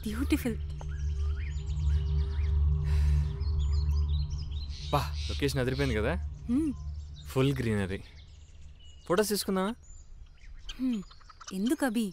Beautiful. బా location అదిరిపోయింది కదా. Full greenery. ఫొటోస్ తీసుకుందామా? ఎందుకు అభి,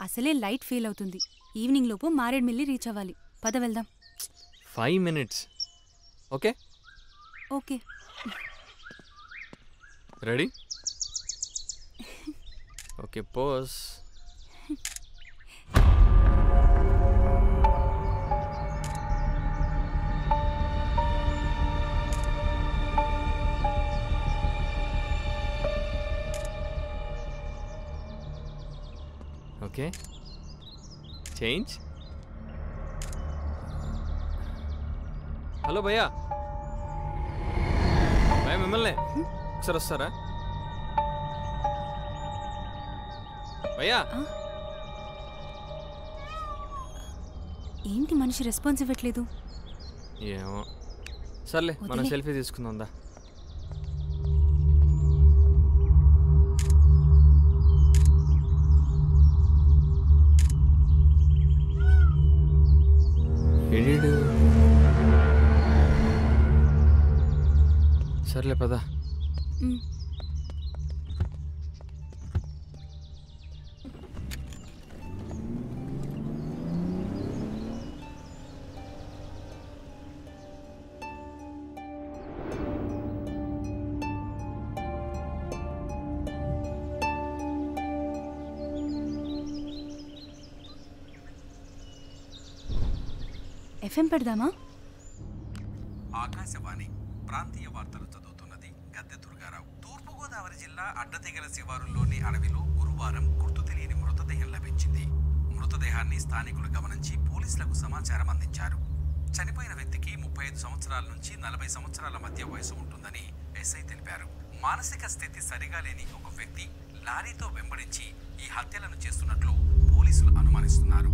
అసలే లైట్ ఫీల్ అవుతుంది. ఈవినింగ్ లోపు మారేడుమిల్లి రీచ్ అవ్వాలి. పద వెళ్దాం. 5 minutes. Okay okay. Ready? Okay pose. Okay change. Hello భయ్యా, భయ్యా మిమ్మల్ని ఒకసారి వస్తారా భయ్యా? ఏంటి మనిషి రెస్పాన్స్ ఇవ్వట్లేదు? ఏమో, సర్లే మనం సెల్ఫీ తీసుకుందా. ఎడిడు సర్లే పదా. ఎఫ్ఎం పెడదామా? ఆకాశవాణి ప్రాంతీయ వార్తలు చదువుతున్నది గద్దె దుర్గారావు. తూర్పుగోదావరి జిల్లా అడ్డతెగల శివారులోని అడవిలో గురువారం గుర్తు తెలియని మృతదేహం లభించింది. మృతదేహాన్ని స్థానికులు గమనించి పోలీసులకు సమాచారం అందించారు. చనిపోయిన వ్యక్తికి 35 సంవత్సరాల నుంచి 40 సంవత్సరాల మధ్య వయసు ఉంటుందని ఎస్ఐ తెలిపారు. మానసిక స్థితి సరిగా లేని ఒక వ్యక్తి లారీతో వెంబడించి ఈ హత్యలను చేస్తున్నట్లు పోలీసులు అనుమానిస్తున్నారు.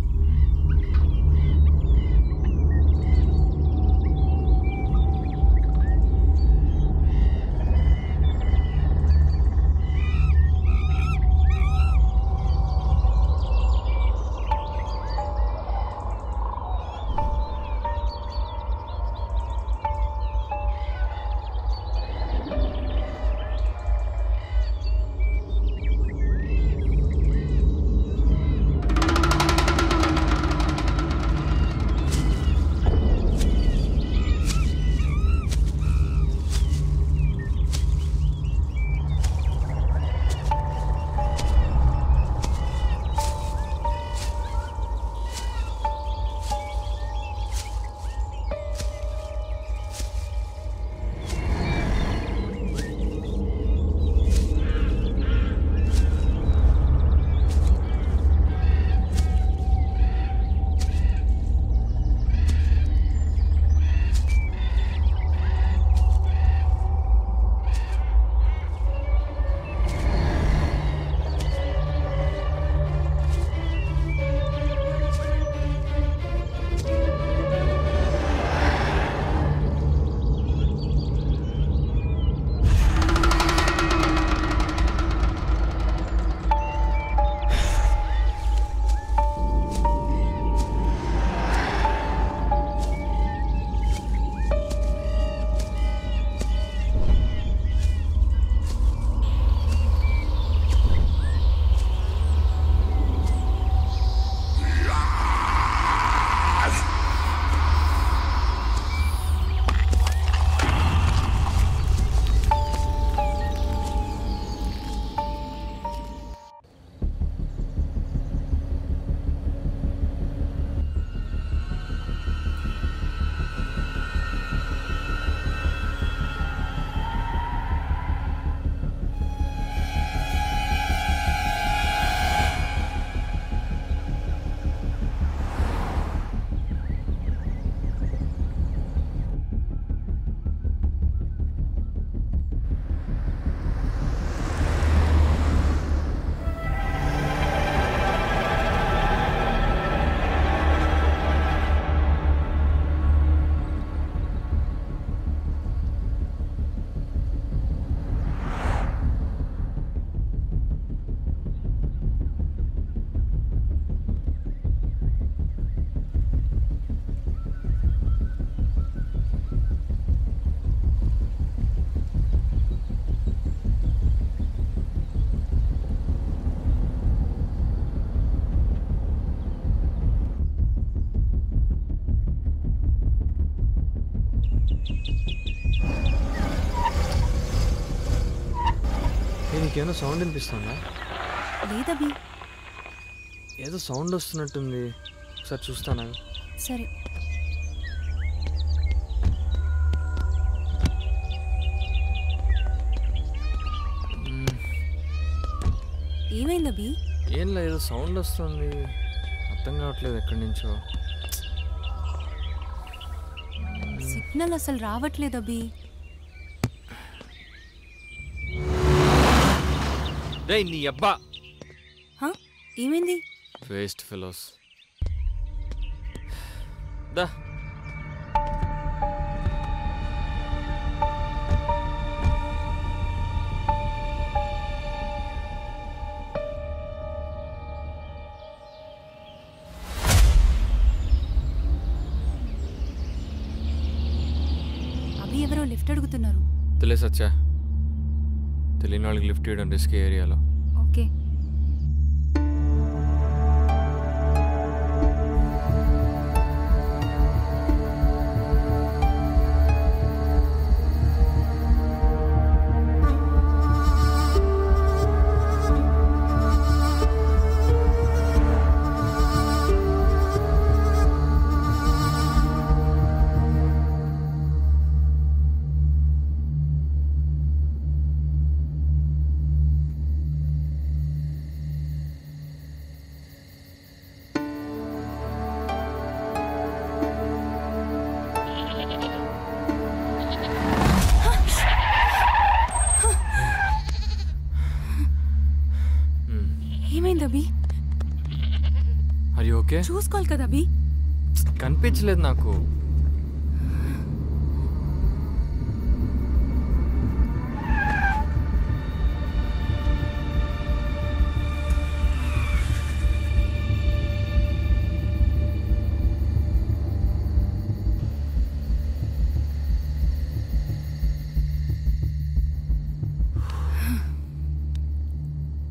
నీకేమైనా సౌండ్ వినిపిస్తుందా? లేదభి. ఏదో సౌండ్ వస్తున్నట్టుంది, ఒకసారి చూస్తానా? సరే. ఏమైందభి? ఏం లేదు, సౌండ్ వస్తుంది, అర్థం కావట్లేదు ఎక్కడి నుంచో. సిగ్నల్ అసలు రావట్లేదు అభి. డేయ్ నీ అబ్బా! ఏమైంది? Waste fellows. దా అభి ఎవరో లిఫ్ట్ అడుగుతున్నారు. తెలియ సచ్చా, తెలియని వాళ్ళకి లిఫ్ట్ ఇవ్వడం రిస్క్ ఏరియాలో. ఓకే. ఏమైంది అభి? అది ఓకే, చూసుకోవాలి కదా అభి. కనిపించలేదు నాకు.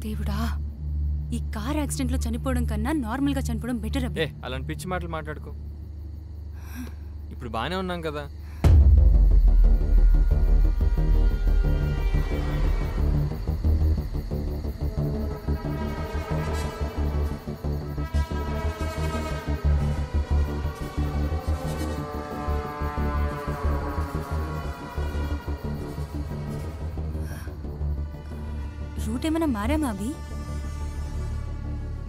దేవుడా, ఈ కార్ యాక్సిడెంట్లో చనిపోవడం కన్నా నార్మల్గా చనిపోవడం బెటర్ అబ్బే. అలాంటి పిచ్చి మాటలు మాట్లాడుకో. ఇప్పుడు బాగానే ఉన్నాం కదా. రూట్ ఏమైనా మారామా అభి?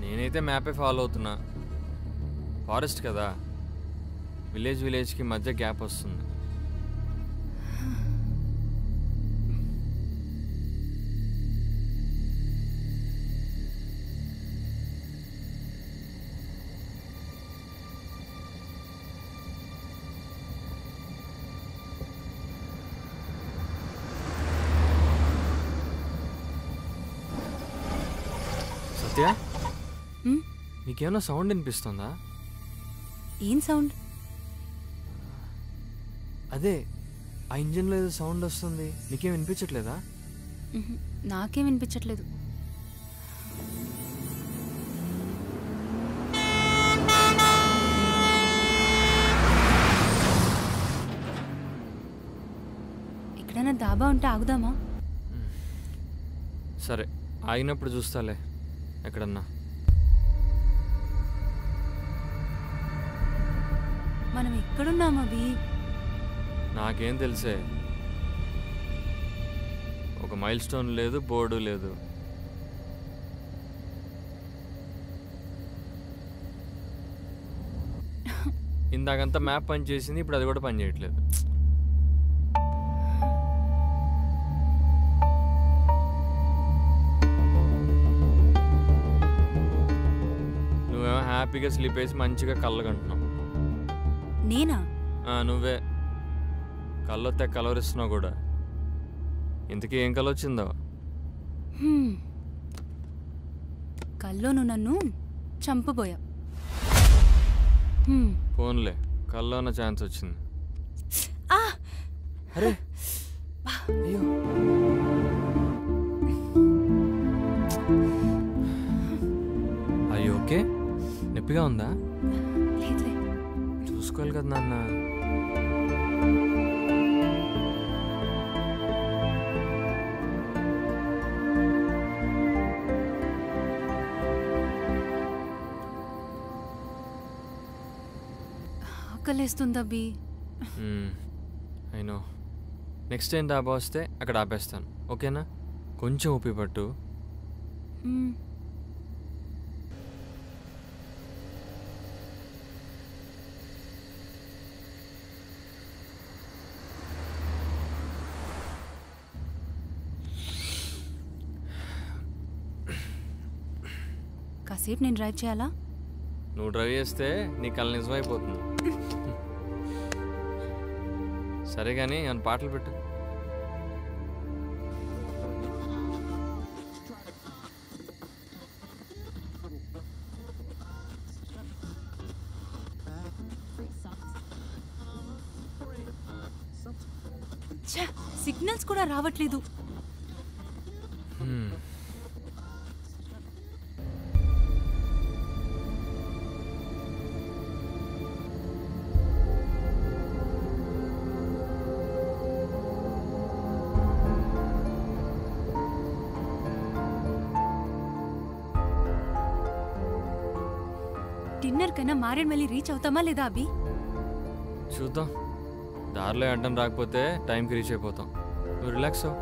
నేనైతే మ్యాపే ఫాలో అవుతున్నా. ఫారెస్ట్ కదా, విలేజ్కి మధ్య గ్యాప్ వస్తుంది. సత్య, నీకేమైనా సౌండ్ వినిపిస్తుందా? ఏం సౌండ్? అదే ఆ ఇంజిన్లో ఏదో సౌండ్ వస్తుంది, నీకేం వినిపించట్లేదా? నాకేం వినిపించట్లేదు. ఎక్కడైనా దాబా ఉంటే ఆగుదామా? సరే, ఆగినప్పుడు చూస్తాలే ఎక్కడన్నా. మనం ఎక్కడున్నాం అభి? నాకేం తెలుసే, ఒక మైల్ స్టోన్ లేదు, బోర్డు లేదు. ఇందాకంతా మ్యాప్ పని చేసింది, ఇప్పుడు అది కూడా పని చేయట్లేదు. నువ్వేమో హ్యాపీగా స్లీప్ వేసి మంచిగా కళ్ళగంటున్నావు. నేనా? నువ్వే కళ్ళొత్తే కలవరిస్తున్నావు కూడా. ఇంతకీ ఏం కళ వచ్చిందో? కల్లో నువ్వు నన్ను చంపబోయా. ఫోన్లే, కల్లో ఉన్న ఛాన్స్ వచ్చింది. అరే అయ్యో, అయ్యో ఓకే. నొప్పిగా ఉందా? లేదులే. చూసుకోవాలి కదా నాన్న. ఆకలేస్తుంది అబ్బి. అయినో నెక్స్ట్ టైం డాబా వస్తే అక్కడ ఆపేస్తాను, ఓకేనా? కొంచెం ఓపిక పట్టు. కాసేపు నేను డ్రైవ్ చేయాలా? నువ్వు డ్రైవ్ చేస్తే నీ కళ నిజమైపోతుంది. సరే కానీ నన్ను పాటలు పెట్టు. సిగ్నల్స్ కూడా రావట్లేదు. డిన్నర్ కన్నా మారేడుమల్లి రీచ్ అవుతామా లేదా అభి? చూద్దాం. దారిలో అడ్డం రాకపోతే టైంకి రీచ్ అయిపోతాం. నువ్వు రిలాక్స్ అవ్వు.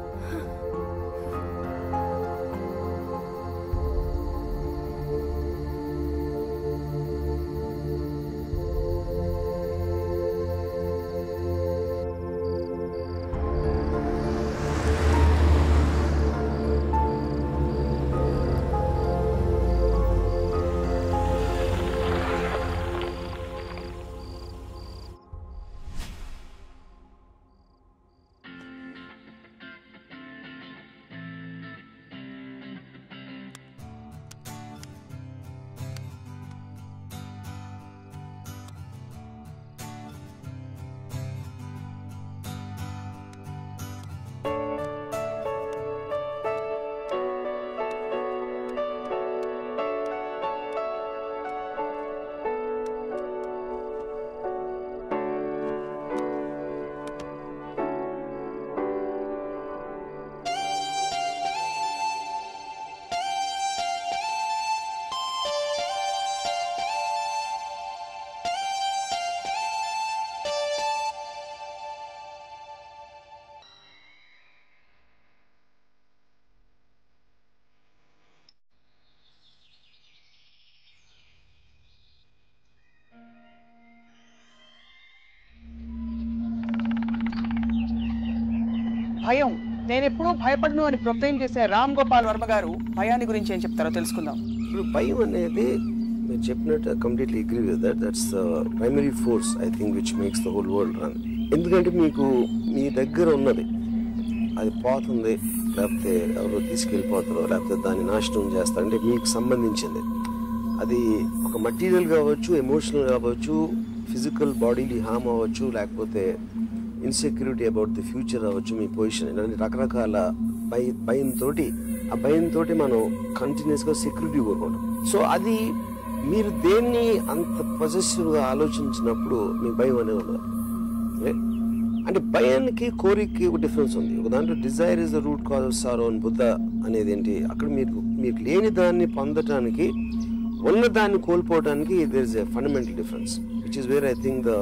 భయం, నేను ఎప్పుడూ భయపడను అని ప్రొక్లెయిమ్ చేసే రామ్ గోపాల్ వర్మ గారు భయాన్ని గురించి ఏం చెప్తారో తెలుసుకుందాం. ఇప్పుడు భయం అనేది మీరు చెప్పినట్టు completely agree with that. That's primary force I think which makes the whole world run. ఎందుకంటే మీకు మీ దగ్గర ఉన్నది అది పోతుంది, లేకపోతే ఎవరో తీసుకెళ్ళిపోతారో, లేకపోతే దాన్ని నాశనం చేస్తారు అంటే మీకు సంబంధించింది. అది ఒక మటీరియల్ కావచ్చు, ఎమోషనల్ కావచ్చు, ఫిజికల్ బాడీలీ హామ్ అవ్వచ్చు, లేకపోతే ఇన్సెక్యూరిటీ అబౌట్ ది ఫ్యూచర్ అవ్వచ్చు, మీ పొజిషన్, ఇలాంటి రకరకాల భయంతో మనం కంటిన్యూస్గా సెక్యూరిటీ కోరుకుంటాం. సో అది మీరు దేన్ని అంత పొజెసివ్గా ఆలోచించినప్పుడు మీ భయం అనేది ఉండదు. అంటే భయానికి కోరికకి ఒక డిఫరెన్స్ ఉంది. ఒక దాంట్లో Dzire is the root cause of sorrow అని బుద్ధ అనేది ఏంటి, అక్కడ మీకు లేని దాన్ని పొందటానికి, ఉన్న దాన్ని కోల్పోవడానికి there is a fundamental difference, which is where I think the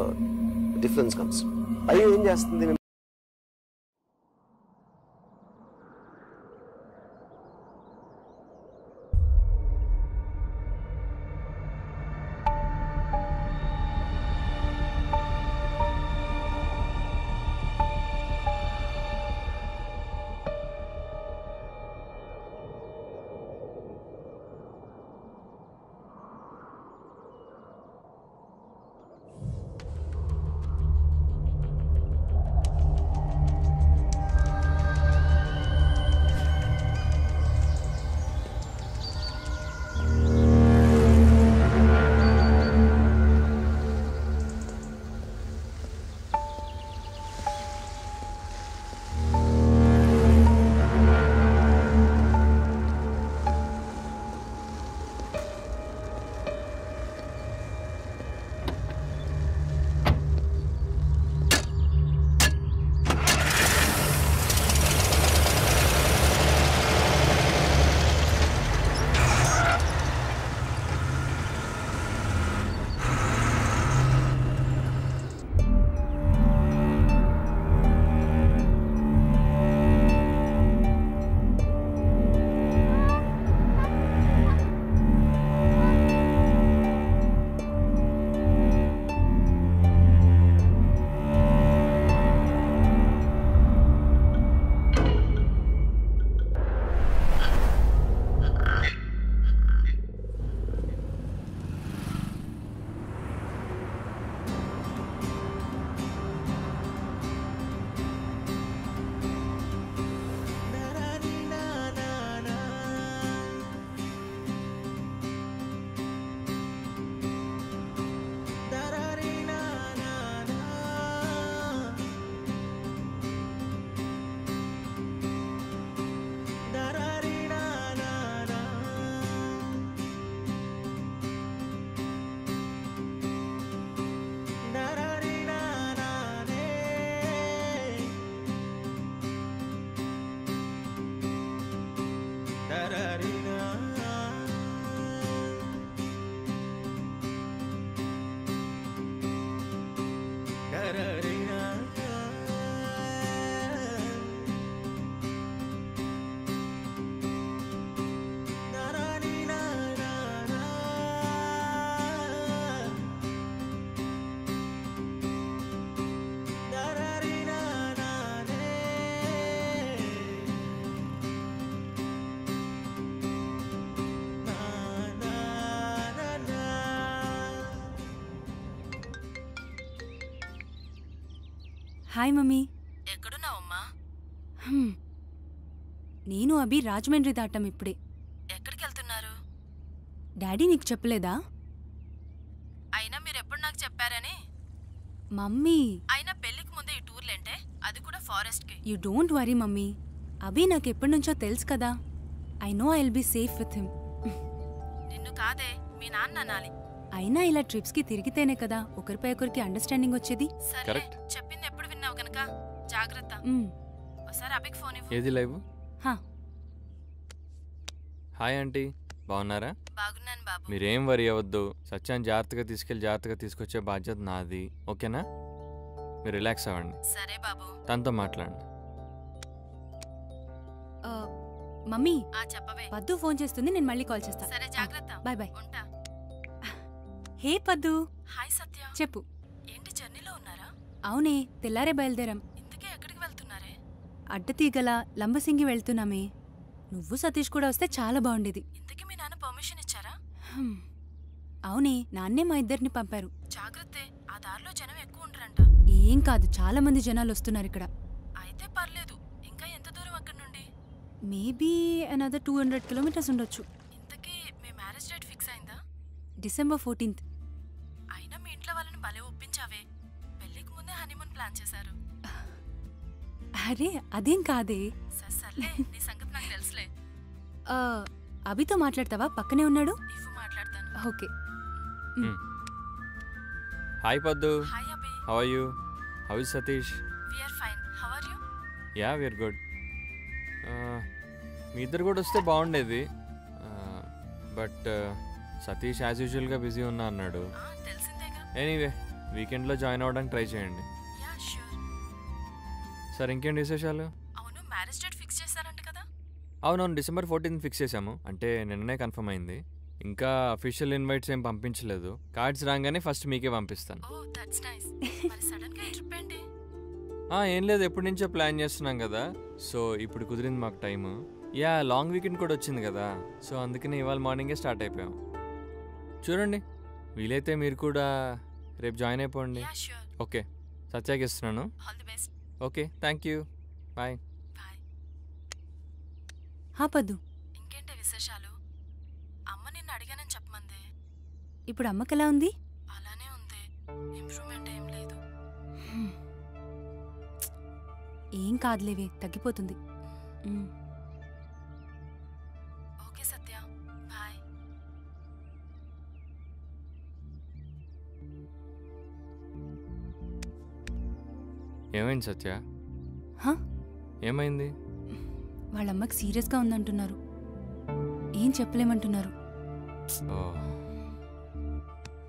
difference comes. భయం ఏం చేస్తుంది, హాయ్ మమ్మీ. ఎక్కడున్నావమ్మా? నేను అభి రాజమండ్రి దాటాం ఇప్పుడే. ఎక్కడికి వెళ్తున్నారు? డాడీ నీకు చెప్పలేదా? అయినా మీరెప్పుడు నాకు చెప్పారని. మమ్మీ. అయినా పెళ్లికి ముందే ఈ టూర్లేంటే, అది కూడా ఫారెస్ట్కి. You don't worry mummy. Abhi నాకు ఎప్పటి నుంచో తెలుసు కదా. I know I will be safe with him. నిన్ను కాదే, మీ నాన్న అనాలి. అయినా ఇలా ట్రిప్స్కి తిరిగితేనే కదా ఒకరిపై ఒకరికి అండర్స్టాండింగ్ వచ్చేది. సరే, కరెక్ట్. చెప్పింది ఎప్పుడు విన్నావు కనుక జాగ్రత్త. ఒకసారి అభికి ఫోన్ ఇవ్వు. ఏది లైవ్? హా. హాయ్ ఆంటీ, బాగున్నారా? బాగున్నాను బాబు. మీరేం వరి అవ్వద్దు. సత్యాన్ని జాగ్రత్తగా తీసుకెళ్ళి జాగ్రత్తగా తీసుకొచ్చే బాధ్యత నాది, ఓకేనా? మీరు రిలాక్స్ అవ్వండి. సరే బాబు. తనతో మాట్లాడండి. మమ్మీ, చెప్పవే. పద్దు ఫోన్ చేస్తుంది, నేను మళ్ళీ కాల్ చేస్తా. సరే, జాగ్రత్త. Bye bye. ఉంటా. హే పద్దు. హాయ్ సత్య. చెప్పు. ఏంటి జర్నీలో ఉన్నారా? అవునే, తెల్లారే బయలుదేరాం. ఇంతకీ ఎక్కడికి వెళ్తున్నారే? అడ్డతీగల లంబసింగి వెళ్తున్నామే. నువ్వు సతీష్ కూడా వస్తే చాలా బాగుండేది. ఇంతకీ మీ నాన్న పర్మిషన్ ఇచ్చారా? అవునే, నాన్నే మా ఇద్దరిని పంపారు. జాగ్రత్తే, ఆ దారిలో జనం ఎక్కువ ఉండరంట. ఏం కాదు, చాలా మంది జనాలు వస్తున్నారు ఇక్కడ. అయితే పర్లేదు. ఇంకా ఎంత దూరం అక్కడి నుండి? మేబీ అనదర్ 200 కిలోమీటర్స్ ఉండొచ్చు. ఇంతకీ మీ మ్యారేజ్ డేట్ ఫిక్స్ అయిందా? December 14th. అయినా మీ ఇంట్లో వాళ్ళని భలే ఒప్పించావే. పెళ్లికి ముందే హనీమూన్ ప్లాన్ చేశారు. అరే అదేం కాదే. సర్లే, నీ సంగతి నాకు తెలుసులే. అభితో మాట్లాడతావా? పక్కనే ఉన్నాడు. ఇవ్వు, మాట్లాడతాను. Okay. Hi Paddu. Hi Abhi. How are you? How is Satish? We are fine. How are you? Yeah, we are good. మీ ఇద్దరు కూడా వస్తే బాగుండేది, బట్ సతీష్ యాజ్ యూజువల్గా బిజీ ఉన్నా అన్నాడు. తెలిసిందేగా. ఎనీవే, వీకెండ్లో జాయిన్ అవ్వడానికి ట్రై చేయండి. Yeah sure. సార్, ఇంకేంటి విశేషాలు? అవును, మ్యారేజ్ డేట్ ఫిక్స్ చేశారంట కదా? అవునవును, December 14th ఫిక్స్ చేసాము. అంటే నిన్ననే కన్ఫర్మ్ అయింది. ఇంకా అఫీషియల్ ఇన్వైట్స్ ఏం పంపించలేదు. కార్డ్స్ రాగానే ఫస్ట్ మీకే పంపిస్తాను. ఓ, దట్స్ నైస్. మరి సడన్ గా ఈ ట్రిప్ ఏంటి? ఏం లేదు, ఎప్పటి నుంచో ప్లాన్ చేస్తున్నాం కదా, సో ఇప్పుడు కుదిరింది మాకు టైము. యా, లాంగ్ వీకెండ్ కూడా వచ్చింది కదా, సో అందుకని ఇవాళ మార్నింగే స్టార్ట్ అయిపోయాం. చూడండి, వీలైతే మీరు కూడా రేపు జాయిన్ అయిపోండి. Yeah sure. ఓకే, సత్యాకి ఇస్తున్నాను. All the best. Okay, thank you. Bye. Bye. హా పద్దు, ఇంకేంటి విశేషాలు? అమ్మ నిన్ను అడిగానని చెప్పమంది. ఇప్పుడు అమ్మకెలా ఉంది? అలానే ఉంది, ఇంప్రూవ్మెంట్ ఏం లేదు. ఏం కాదులేవే, తగ్గిపోతుంది. ఓకే సత్య, బాయ్. ఏమైంది సత్య? హా? ఏమైంది? వాళ్ళమ్మకి సీరియస్గా ఉందంటున్నారు. ఏం చెప్పలేమంటున్నారు.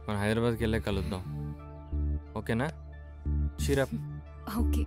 మనం హైదరాబాద్కి వెళ్ళే కలుద్దాం, ఓకేనా? షీరప్. ఓకే.